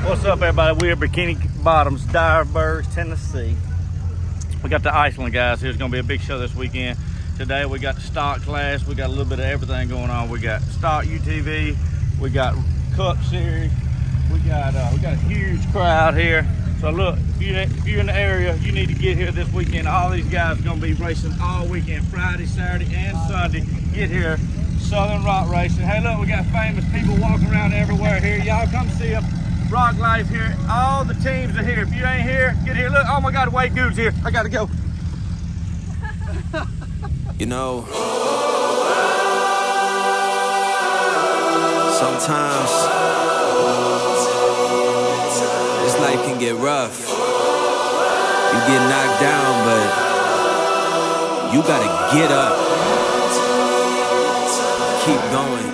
What's up, everybody? We're at Bikini Bottoms, Dyersburg, Tennessee. We got the Iceland guys here. It's going to be a big show this weekend. Today we got the stock class. We got a little bit of everything going on. We got stock UTV. We got Cup Series. We got a huge crowd here. So look, if you're in the area, you need to get here this weekend. All these guys are going to be racing all weekend, Friday, Saturday, and Sunday. Get here, Southern Rock Racing. Hey, look, we got famous people walking around everywhere here. Y'all come see them. Rock Life here. All the teams are here. If you ain't here, get here. Look, oh my God, Wade Good's here. I got to go. You know, sometimes this life can get rough. You get knocked down, but you gotta get up. Keep going.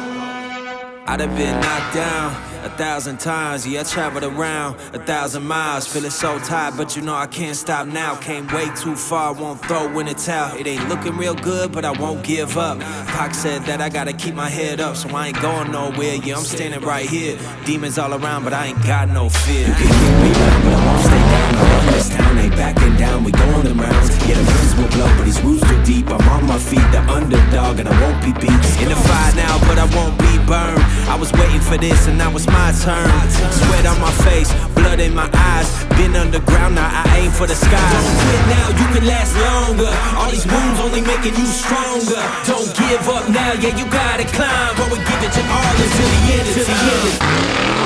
I'd have been knocked down 1,000 times, yeah, I traveled around 1,000 miles, feeling so tired, but you know I can't stop now. Came way too far, won't throw in the towel. It ain't looking real good, but I won't give up. Pac said that I gotta keep my head up, so I ain't going nowhere. Yeah, I'm standing right here. Demons all around, but I ain't got no fear. You can kick me down, but I won't stay down. I run this town, ain't backing down. We going them rounds. Yeah, the winds will blow, but these roots too deep. I'm on my feet, the underdog, and I won't be beat. In the fire now, but I won't be burned. I was waiting for this, and now it's my turn. Sweat on my face, blood in my eyes. Been underground, now I aim for the skies. Don't quit now, you can last longer. All these wounds only making you stronger. Don't give up now, yeah, you gotta climb. But we give it your all until the end of time.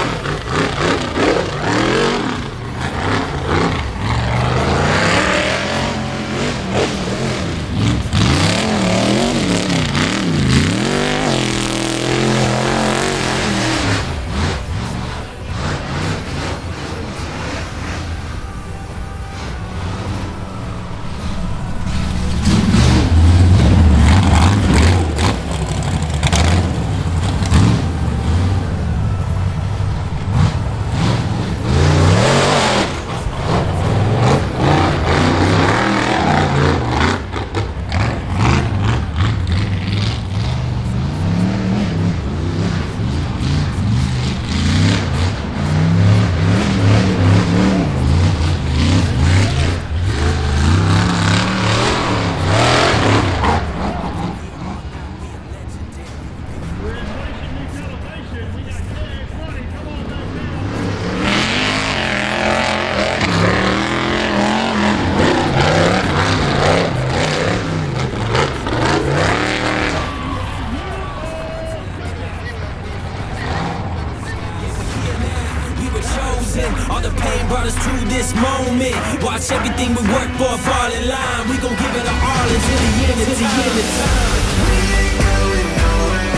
All the pain brought us to this moment. Watch everything we work for fall in line. We gon' give it our all until the end of time. We ain't going nowhere.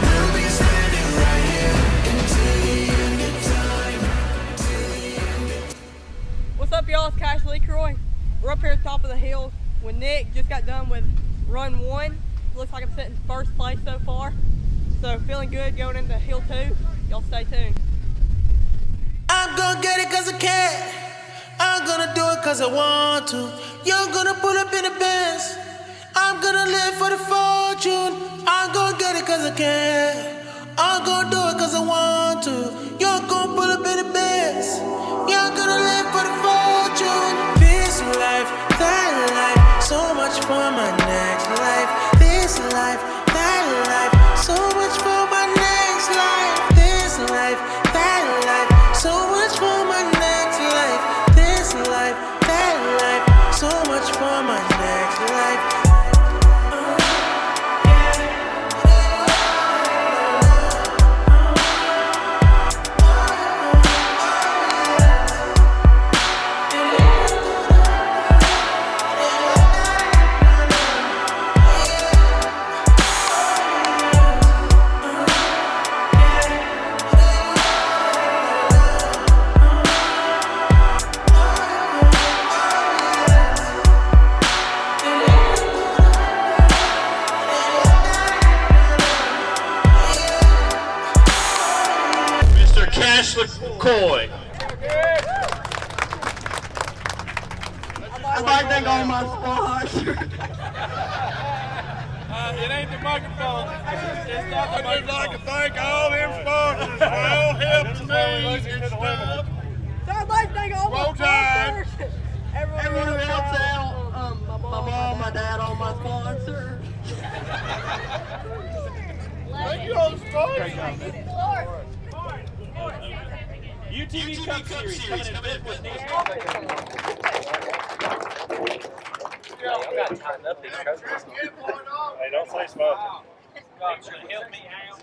We'll be standing right here until the end of time. What's up, y'all? It's Cash Croy. We're up here at the top of the hill with Nick. Just got done with run 1. Looks like I'm sitting first place so far. So feeling good going into hill 2. Y'all stay tuned. I'm gonna get it cause I can. I'm gonna do it cause I want to. You're gonna pull up in the Benz. I'm gonna live for the fortune. I'm gonna get it cause I can. I'm gonna do it cause I want to. You're gonna pull up in the Benz. You're gonna live for the fortune. This life, that life, so much for my next life. This life, that life, so much for my next life. This life, that life, so much for my next life. This life, that life, so much for my next life. Coy. I might think on my spot. It ain't the microphone. It's not the microphone. I'd just like to thank all them sponsors for all helping me and stuff. that on my sponsor. Thank you on sponsor. UTV Cup Series coming in fifth with these. I got timed up these coaches. Hey, don't say sponsor. Help me out.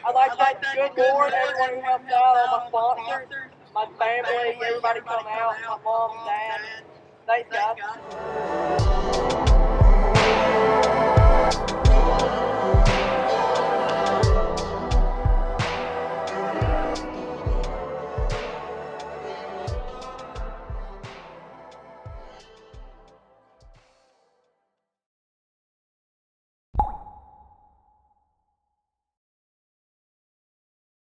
I'd like to thank the good Lord, everyone who helped out, all my sponsors, my family, everybody come out, my mom, dad. Thanks, guys.